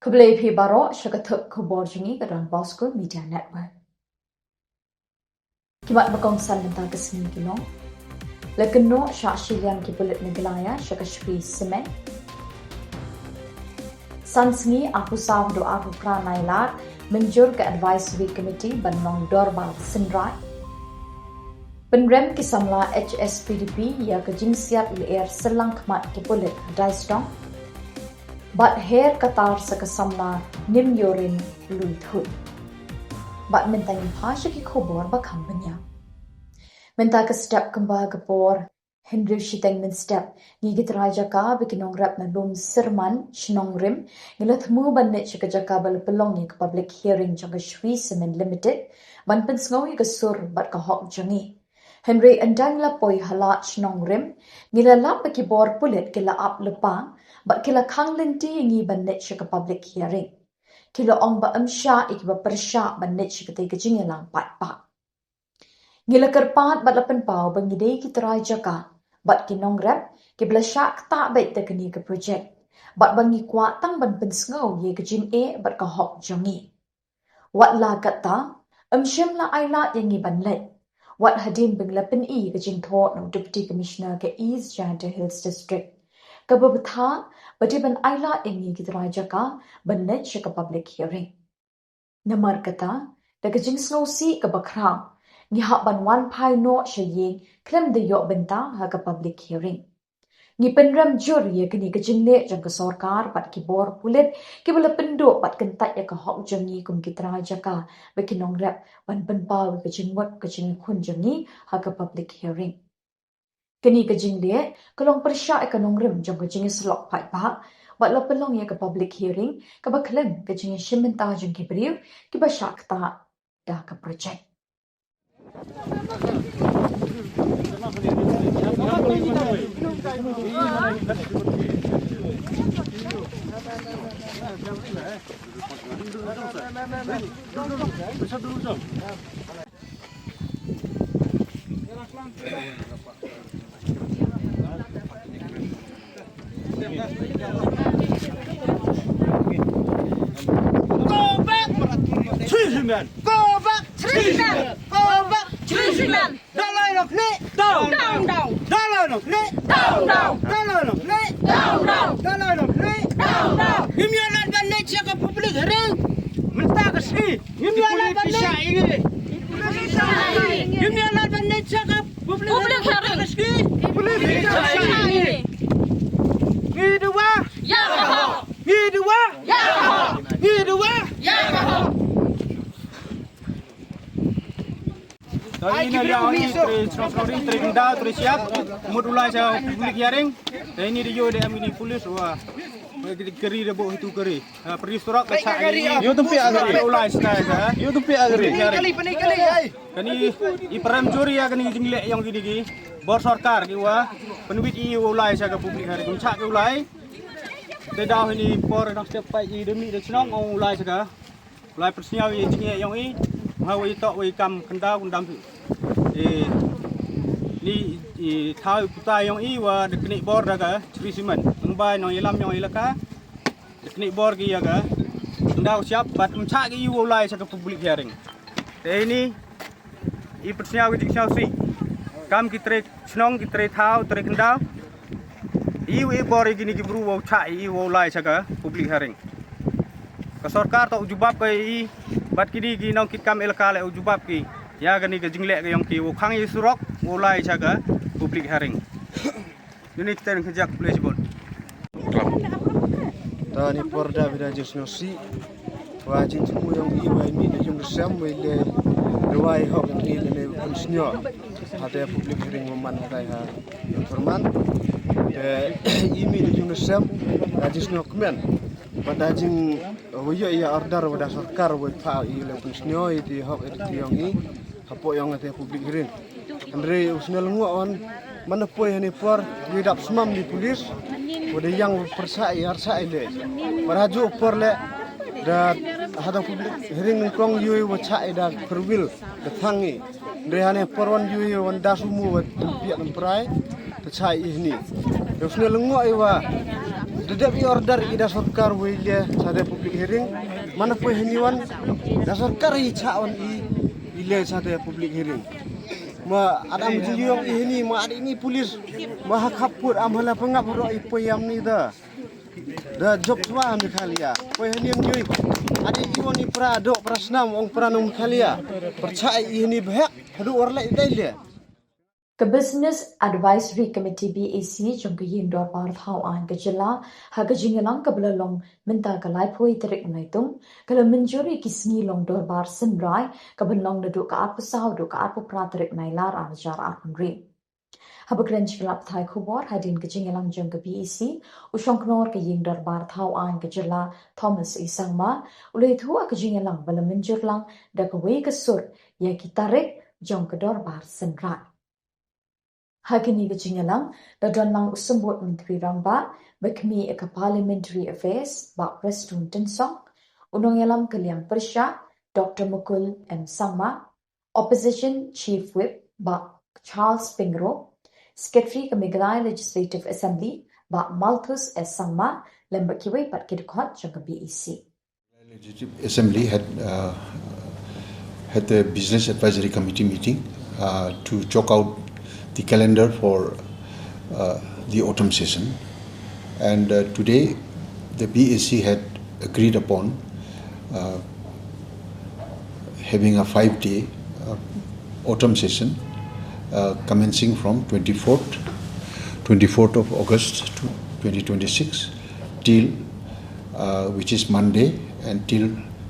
Khuborjylla baro shakathuk Khuborjylla ke Bosco Media Network. Kimat bakong salanta kesini Shillong. Lekeno syak Shillong ki bulit Meghalaya shakashpi semen. Sansngi aku saw do aku pranailar menjur ke advisory committee banong dorbal senrai. Penrem ki Samla HSPDP ya ke jingsiat leer selang kmat ki bulit daistong. Bat her katar sa Samla nim yorin luithut. Bat mentang pasya ki Khubor bakam banya. Menta ke step kembah Khubor Henry shiteng men step ngigit raja ka bikinong rap na lum serman shinong rim ngilat mu bannet shika jaka bal pelong ke public hearing jang shwi semen limited ban pensngawi ke sur bat ka hok jangi. Henry andang la poi halat shinong rim ngila lap ki bor pulit kila ap lepa but kila khang lenti ngi bannet shika public hearing. Kila ong ba amsha ikiba persha bannet shika te kejingelang pat pa. Ngila kerpat bat lapen pau bangidei ki terai jaka bat kinong rap ki blasyak tak baik tekeni ke projek bat bangi kuat tang ban pensngau ye kejin bat ka hok jangi. Wat la kata amshim la aila yangi banlet. Wat hadin benglapen kejin thot no deputy commissioner ke East Jylla Hills district. Kababtha badi ban aila yangi ki terai jaka banlet shika public hearing. Namar kata da kejin snow si ke bakrang ni hak ban wan pai no shaying klem de yok benta ha ka public hearing. Ni penram jur ye kini kejingle jang ke sarkar pat ki bor pulit ki bala penduk pat kentat ya ka hok jangi kum ki tra jaka bekinong rap ban penpau ke jingwat ke jing khun jangi ha ka public hearing. Kini kejingle kolong persya ekonong rim jang ke jing slok pat pa bat la pelong ya ka public hearing ka ba klem ke jing shimenta jang ki briu ki ba syak ta da ka project. Ini dia ni terkendal tersiap modulai saya public hearing dan ini dia de amini polis wah keri debuk itu keri pergi surat baca ini yo tempi agar ulai saya yo tempi agar kali kani i peram juri ya kani jinglek yang gini bor sarkar ki wah penuit i ulai saya ke public hearing kuncak ke ulai dah ini por nak step pai i demi de chnong ulai saya ulai persniaw i jinglek yang i hawi tok wi kam kendau kundam ni thau putai yang i wa deknik bor daga cri simen ngbai no yelam yang ilaka deknik bor ki yaga kendau siap bat mchak ki ulai sa public hearing te ini i persniaw ki jingsiaw si kam ki tre chnong ki tre thau tre kendau i wi bor gini ki bru wa chak i ulai sa public hearing ka sarkar to ujubab ka i bat kini ki nong kit kam elka le ujubab ki ya gani ke jinglek ke yang ki wo khang i surok ulai jaga public hearing unit ten khajak place bon tani porda bida jisno si wa jin tumu yang i wa mi de jung sam we de wai hok ni le kunsnyo ade public hearing man kai ha informan i mi de jung sam jisno kmen pada jing woyo ya order wada sarkar wa pa i le kunsnyo i di hok di yang i hapo yang ate public hearing andre usnel nguon mana poi hani por widap smam di polis wada yang persai harsa ile baraju por le da hada public hearing kong yui wa chai da perwil da thangi de hane porwan yui wan dasumu wa tempiak temprai ta chai ini usnel nguoi wa Dedak order ida sarkar wile sade public hearing mana pun heniwan da sarkar I chaon I ile sade public hearing ma adam jiyong ini ma ada ini polis ma khapur amhala pengap ro ipayam ni da job swa Meghalaya poi heniam jui ada iwoni pra do prasnam ong pranum Meghalaya percaya ini bahak hadu orla idai The Business Advisory Committee BAC jong ke yin dor par thau an ke Jylla ha ke jingalang ke belalong minta ke lai phoi terik Naitung ke menjuri ki sngi long dor bar sinrai ke benong nadu ke apa sahau du ke apa praterik nailar an jar anri ha begren chilap thai Khubor hadin ke jingalang jong ke BAC usong knor ke yin dor bar thau an ke Jylla Thomas Isangma ulei thu ke jingalang bela menjurlang da ke we ke sur ya ki tarik jong ke dor bar sinrai Hakini ke jingalang da donlang usumbut menteri rangba bekmi ke parliamentary affairs ba Prestun Tensong unong yalam ke liang persya Dr. Mukul M. Samla opposition chief whip ba Charles Pingro secretary ke Meghalaya Legislative Assembly ba Malthus S. Samla lembak kiwai pat kidukot jangka BEC. Legislative Assembly had the Business Advisory Committee meeting to chalk out the calendar for the autumn session, and today the BAC had agreed upon having a 5-day autumn session commencing from 24th of August 2026 till which is Monday and till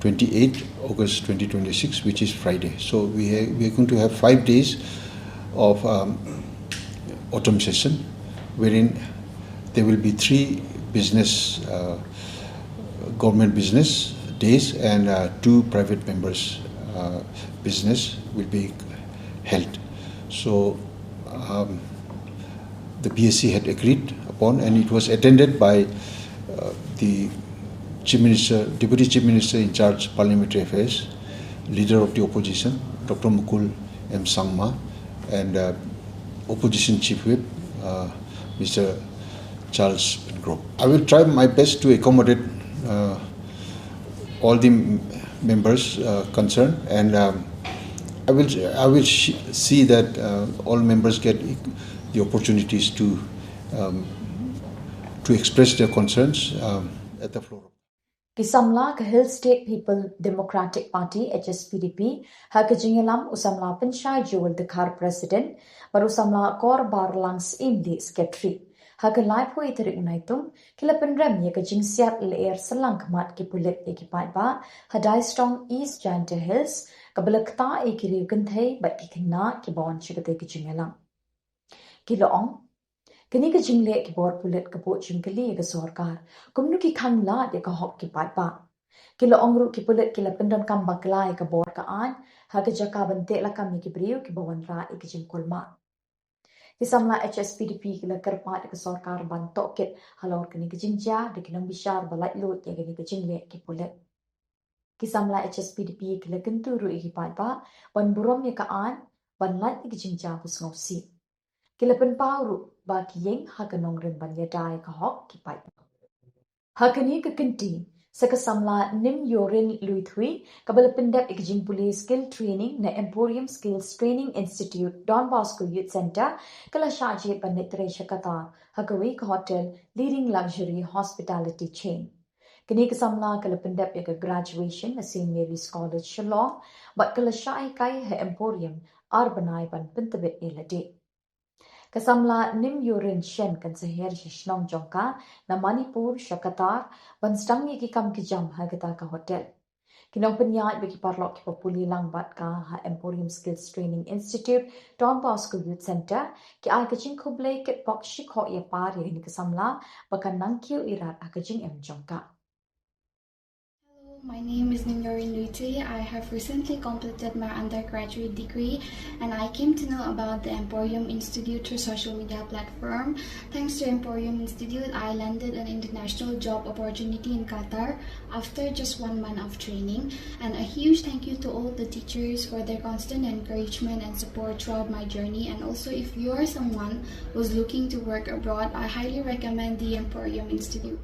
28th August 2026 which is Friday. So we are going to have 5 days of autumn session wherein there will be 3 government business days and 2 private members business will be held. So the BSc had agreed upon, and it was attended by the Deputy Chief Minister in charge Parliamentary Affairs, Leader of the Opposition, Dr. Mukul M. Sangma, and Opposition Chief Whip, Mr. Charles Pingro. I will try my best to accommodate all the members concerned, and I will see that all members get the opportunities to express their concerns at the floor. Ki Samla ke Hill State People Democratic Party HSPDP ha ke jingalam usamla pensyai jual dekar president baru samla kor bar langs imli secretary ha ke live hui terik Naitung kila penrem ye ke jingsiat leer selang kemat ki pulit ye ki pai ba hadai strong East Giant Hills ke belakta ye ki riu genthai bat ki kena ki bawan chigate ki jingalam ki loong Kini ke jingle ki bor pulit ke po jingkeli ke sorkar. Kumnu ki khangla de ka hok ki pai pa. Kila ongru ki pulit kila pendon kam baklai ke bor ka an ha ke jaka bente la kami ki briu ki bawan ra ki jingkolma. Ki Samla HSPDP kila kerpa de ke sorkar ban tokit halor kini ke jingja de kinang bishar balai lut ye kini ke jingle ki pulit. Ki Samla HSPDP kila kenturu ki pai pa ban burom ye ka an ban lat ki jingja pusngopsi. Kila penpauru ba kiyeng hakanong rin banyadai ka hok ki pai. Hakani ka kinti sa kasamla nim yorin luithui kabala pendap ikjing police skill training na Emporium Skills Training Institute donbosco Youth Center kala shaji panitre shakata hakawi ka hotel leading luxury hospitality chain. Kini kasamla kala pendap ka graduation na St. Mary's College Shillong but kala shai kai ha Emporium arbanai ban pentabit ilade. Kasamla nim yurin shen kan seher shishnong jongka na Manipur Shakatar ban stangi ki kam ki jam hagata ka hotel. Kinong penyat bagi parlok ki populi langbat ka ha Emporium Skills Training Institute Don Bosco Youth Center ki ay kajing kublay kit pok shikho ya par ya ni kasamla bakan nangkiu irat akajing em jongka. Hello, My name is Nuti. I have recently completed my undergraduate degree and I came to know about the Emporium Institute through social media platform. Thanks to Emporium Institute, I landed an international job opportunity in Qatar after just 1 month of training. And a huge thank you to all the teachers for their constant encouragement and support throughout my journey. And also, if you are someone who's looking to work abroad, I highly recommend the Emporium Institute.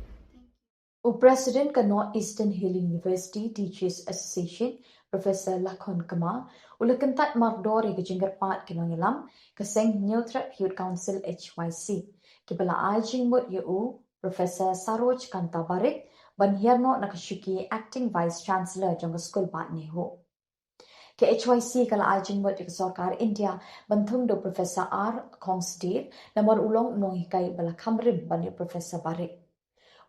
President of North Eastern Hill University Teachers Association, Professor Lakhon Kama, ulakantat mardor ke jinggerpat ke nangilam, ke seng Neutral Youth Council HYC. Kibala ajing mut yu, Professor Saroj Kantabarik, ban hierno nakashuki Acting Vice Chancellor jong school bat NEHU. Ke HYC kala ajing mut ke Sarkar India, bantung do Professor R. Kongsdir, namar ulong nohikai bala kamrim ban Professor Barik.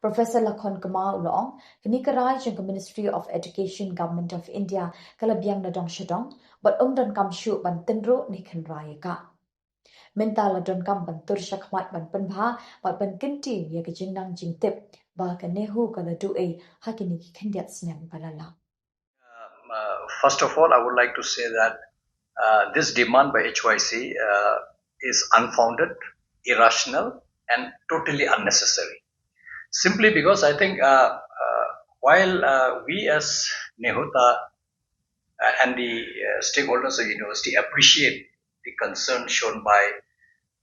Professor Lakhon Kama Ulong, Kanikarai jang Ministry of Education Government of India, kalabiang na dong shadong, but dan kam shu ban tindro ni kan raya ka. Minta la don kam ban tur shakmat ban penbha, but ban kinti ya ke jingnang jingtip, ba ka NEHU kala du'e hakini ki kandiat snang balala. First of all, I would like to say that this demand by HYC is unfounded, irrational, and totally unnecessary. Simply because I think while we as NEHUTA and the stakeholders of the university appreciate the concern shown by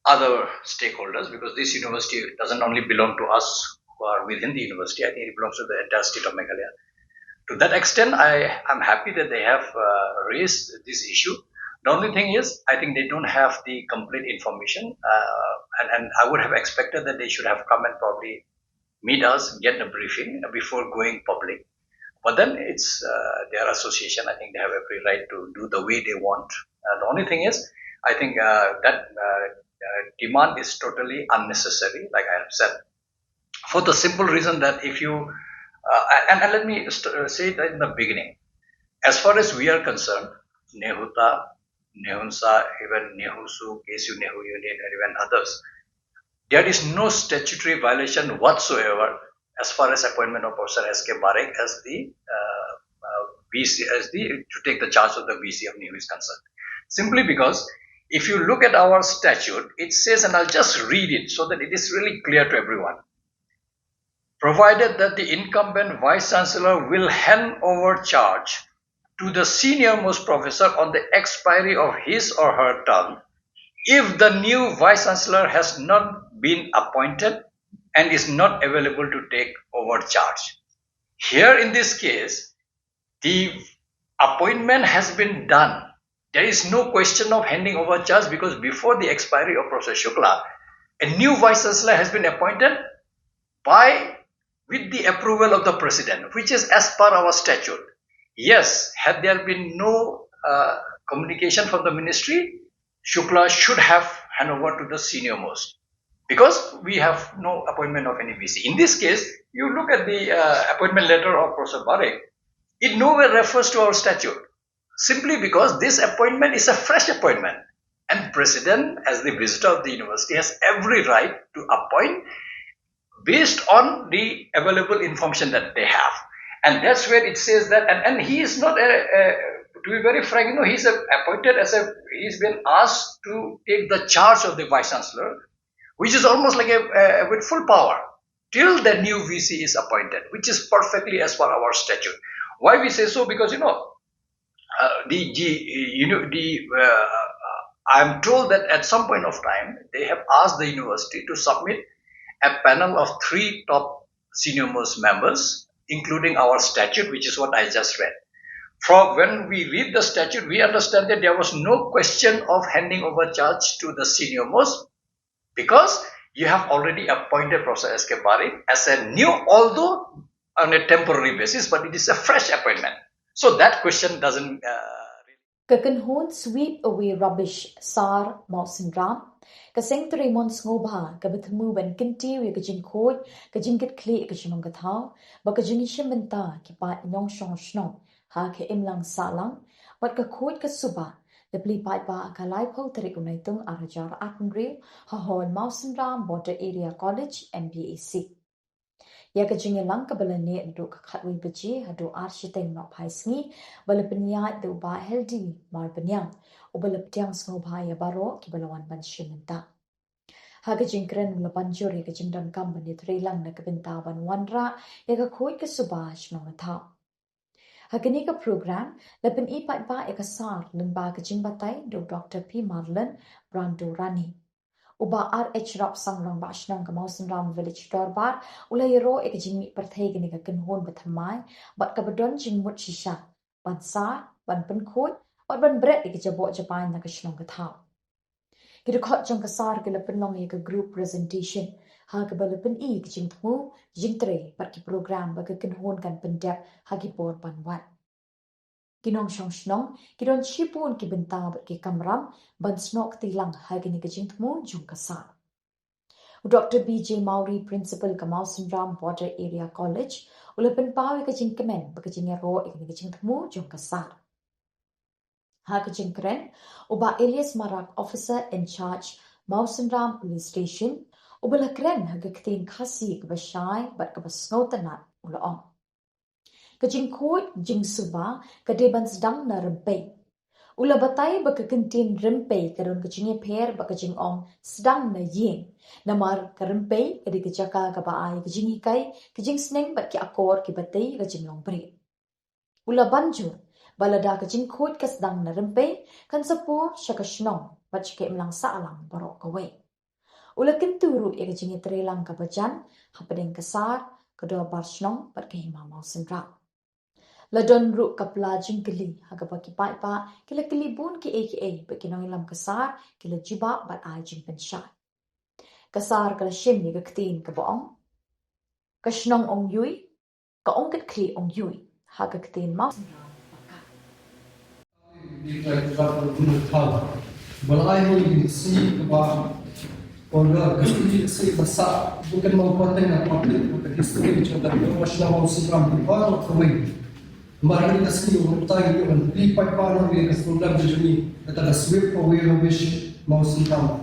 other stakeholders, because this university doesn't only belong to us who are within the university, I think it belongs to the entire state of Meghalaya. To that extent, I am happy that they have raised this issue. The only thing is, I think they don't have the complete information, and I would have expected that they should have come and probably meet us, get a briefing before going public. But then it's their association. I think they have every right to do the way they want. The only thing is, I think that demand is totally unnecessary, like I have said, for the simple reason that if you, and let me say it in the beginning, as far as we are concerned, NEHUTA, NEHUNSA, even NEHUSU, KSU, NEHU Union, and even others, there is no statutory violation whatsoever as far as appointment of Professor S.K. Barik as the VC, to take the charge of the VC of NEHU is concerned. Simply because if you look at our statute, it says, and I'll just read it so that it is really clear to everyone. Provided that the incumbent Vice Chancellor will hand over charge to the senior most professor on the expiry of his or her term, if the new Vice Chancellor has not been appointed and is not available to take over charge. Here in this case, the appointment has been done. There is no question of handing over charge because before the expiry of Professor Shukla, a new Vice Chancellor has been appointed with the approval of the President, which is as per our statute. Yes, had there been no communication from the Ministry, Shukla should have handed over to the senior most, because we have no appointment of any VC. In this case, you look at the appointment letter of Professor Barik, it nowhere refers to our statute, simply because this appointment is a fresh appointment, and President, as the visitor of the university, has every right to appoint based on the available information that they have. And that's where it says that, and he is not, to be very frank, he's appointed he's been asked to take the charge of the Vice Chancellor, which is almost like with full power, till the new VC is appointed, which is perfectly as per our statute. Why we say so? Because, I'm told that at some point of time, they have asked the university to submit a panel of 3 top senior-most members, including our statute, which is what I just read. From when we read the statute, we understand that there was no question of handing over charge to the senior-most, because you have already appointed Professor S.K. Barik as a new, although on a temporary basis, but it is a fresh appointment. So that question doesn't... Kakanhon sweep away rubbish sar Mausin Ram. Kaseng Tremon Sngoba, Kabatmu and Kinti, Kajin Koi, Kajinket Klee, Kajimon Gatao, Bakajin Shimenta, Kipat Nyong Shong Shno, Hake Imlang Salang, but Kakoi Kasuba, the Bli Pipa, Kalai Potrik Naitung, Arajar Attenreal, Hahon Mausin Ram, Border Area College, MBAC. Ya kejing lang kabalane do kakatwi beji hado architect nok paisngi bala penyat do ba healthy mar penyang ubala ptiang snobhaya baro kibalawan banshimenta. Ha kejing kren lapan juri kejing dan company trilang na kebentaban wanra ya kakoi ke subash nong thao. Hagani ka program lapan ipat ba ekasar lemba kejing batai do Dr. P. Marlon Brando Rani. Uba RH Rap Sangrang Bashnang ka Mausan Ram Village Dorbar ulay ro ekajing mi perthai gani ka kanhon bathamai bat kabadon jing mut shisha ban sa ban penkut ban bret ekajabo Japan na kashnong ka thao. Kidukot jang kasar ka lapan long ka group presentation ha ka balapan I kajing thmu jing tre bat ki program ba ka kanhon kan pendep ha ki por panwat. Kinong shong shnong, kidon shipun ki bentab ki kamram, ban snok tilang hagini kajing tmu jung kasar. Dr. B.J. Mauri, Principal Kamausan Ram Border Area College, ulapan pawi kajing kemen, bakajing ero ikini kajing tmu jung kasar. Ha kajing keren, uba Elias Marak, Officer in Charge, Mausan Ram Police Station, ubala keren hagaktin khasi kabashay, bat kabasnotanat ulaong. Kajing kuat jing suba kadeban sedang na rempay. Ula batay bakakentin rempay karon kajing per bakajing ong sedang na yin. Namar karempay kadi kajaka kabaay kajing hikay kajing sneng bat ki akor ki batay kajing long beri. Ula banjur balada kajing kuat ka sedang na rempay kan sapur siya kashnong bat siya imlang saalang barok kaway. Ula kenturu kajing itrelang kabajan hapadeng kasar kedua barshnong bat kahimamaw sendrak. Ladon ru kapla jingkeli haga baki pai pa kila kelibun ki aka baki nong ilam kasar kila jiba bat ai jing penshat. Kasar kala shim ni gaktin ka boong. Kashnong ong yui ka ong kat kli ong yui haga ktin mau. Balai mo si ba orga kali si basa bukan mau konten apa bukan history contoh nasional mau siram di baru kawin. Mari kita sini bertanya dengan lipat panas dengan program ini kita ada sweep away rubbish mau siram.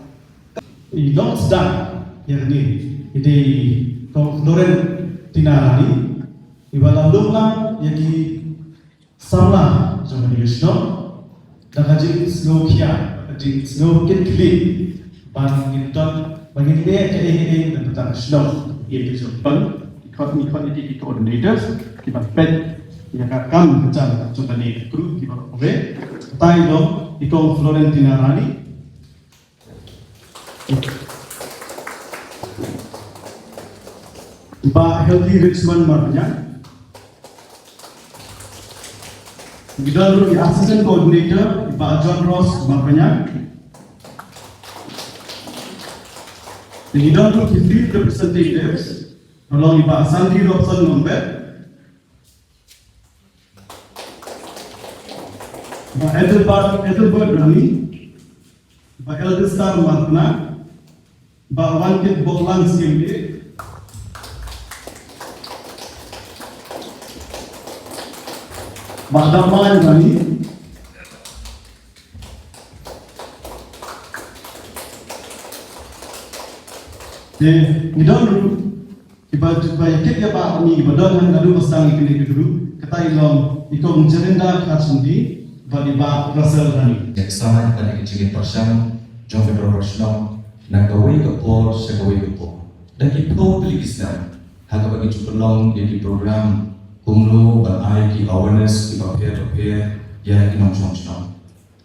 Idong sedang yang ini Khuborjylla tinarani ibalam lumang yang Samla jangan diusno dah kaji slokia kaji slokin kli bang inton bagi dia ke dan tentang snow itu jepang ikut itu coordinators kita pen yang akan berjalan contoh ni grup kita oke tahu dong ikut Florentina Rani Pak Healthy Richmond marnya kita dulu di assistant coordinator Pak John Ross marnya kita dulu di field representatives kalau Pak Sandy Robson Nombet Pak Edelbert Rani, Pak Eldestar Markna, Pak Wankit Boklan Siemde, Pak Daman Rani, Nidon dulu, ibadat ya Pak Ani, ibadat yang lalu pasang ikut dulu, kata ilom ikut menjerinda kasundi. Bagi Pak Russell Rani. Jaksa pada kecil persen, jom berprofesional, nak kawai kapor, sekawai kapor. Dan kita pilih kisah, hanya bagi cupelong di program kumlo berai di awareness di paper yang kita macam-macam.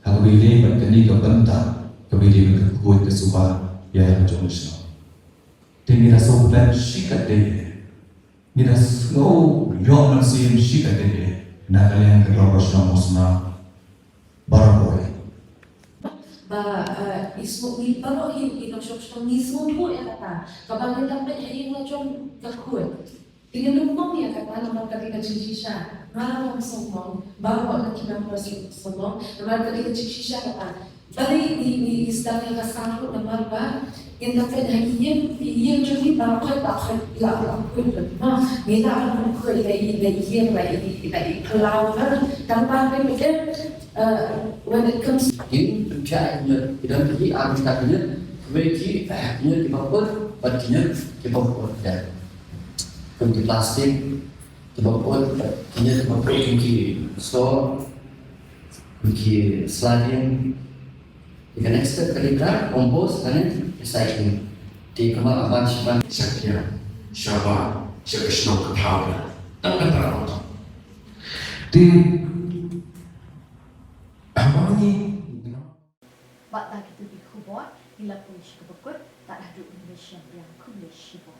Hanya bagi berkini kebentar, kebili berkuat kesubat yang macam-macam. Tapi rasa plan sikat deh, ni rasa yang masih sikat deh. Nak kalian berprofesional musnah. Barakoy. Ba ismo ni paro hin shop mismo po ya kata. Kapag dapat ay macam kakut. Tinulong ya kata naman ketika shisha. Marang somong bawa na kinapos somong. Naman ketika shisha kata. Bali ni isdang yang kasangko naman ba yang dapat hanya jadi barakoy takkan ilang kuit. Nila ang kuit ilai kalau tanpa mikir when it comes in pencahayaan dan jadi artinya bagi fahmnya dimaksud baginya dimaksud dan Kunci plastik, tebakut, hanya tebakut kunci store, kunci sliding. Jika next step kerja kompos dan recycling. Di kamar abang siapa? Sekian, siapa? Siapa senang ketahuan? Tak tahu. Di abang ni. Waktu kita di Khubor, di Lapuish Kebekut, tak ada Indonesia yang kuliah Shillong.